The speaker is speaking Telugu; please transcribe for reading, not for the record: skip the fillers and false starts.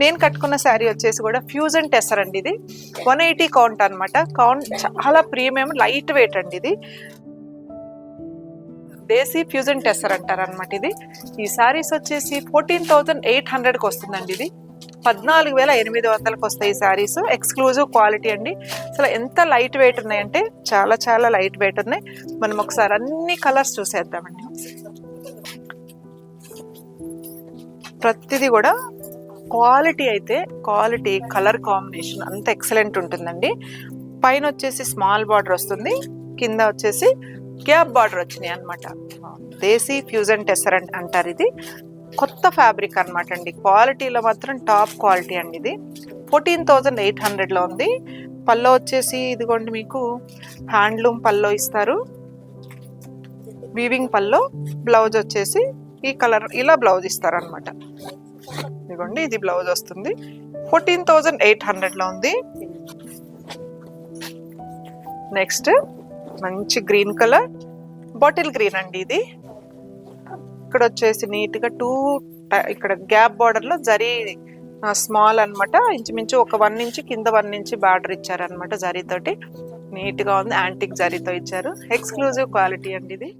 నేను కట్టుకున్న శారీ వచ్చేసి కూడా ఫ్యూజన్ టెసర్ అండి. ఇది 180 కౌంట్ అనమాట. కౌంట్ చాలా ప్రీమియం, లైట్ వెయిట్ అండి. ఇది దేశీ ఫ్యూజన్ టెసర్ అంటారు అనమాట. ఇది ఈ శారీస్ వచ్చేసి 14,800కి వస్తుందండి. ఇది 14,800కి వస్తాయి ఈ శారీస్. ఎక్స్క్లూజివ్ క్వాలిటీ అండి. అసలు ఎంత లైట్ వెయిట్ ఉన్నాయంటే చాలా చాలా లైట్ వెయిట్ ఉన్నాయి. మనం ఒకసారి అన్ని కలర్స్ చూసేద్దామండి. ప్రతిదీ కూడా క్వాలిటీ అయితే క్వాలిటీ, కలర్ కాంబినేషన్ అంత ఎక్సలెంట్ ఉంటుందండి. పైన వచ్చేసి స్మాల్ బార్డర్ వస్తుంది, కింద వచ్చేసి గ్యాప్ బార్డర్ వచ్చినాయి అనమాట. దేశీ ఫ్యూజన్ టెసర్ అంటారు. ఇది కొత్త ఫ్యాబ్రిక్ అనమాట అండి. క్వాలిటీలో మాత్రం టాప్ క్వాలిటీ అండి. ఇది 14,800లో ఉంది. పల్లో వచ్చేసి ఇదిగోండి, మీకు హ్యాండ్లూమ్ పల్లో ఇస్తారు, వీవింగ్ పల్లో. బ్లౌజ్ వచ్చేసి ఈ కలర్ ఇలా బ్లౌజ్ ఇస్తారు అనమాట. ఇదిగోండి, ఇది బ్లౌజ్ వస్తుంది. 14,800లో ఉంది. నెక్స్ట్ మంచి గ్రీన్ కలర్, బాటిల్ గ్రీన్ అండి. ఇది ఇక్కడ వచ్చేసి నీట్ గా ఇక్కడ గ్యాప్ బార్డర్ లో జరీ స్మాల్ అనమాట. ఇంచుమించు ఒక 1 ఇంచ్ కింద 1 ఇంచ్ బార్డర్ ఇచ్చారనమాట. జరీతోటి నీట్ గా ఉంది, యాంటిక్ జరీతో ఇచ్చారు. ఎక్స్క్లూజివ్ క్వాలిటీ అండి ఇది.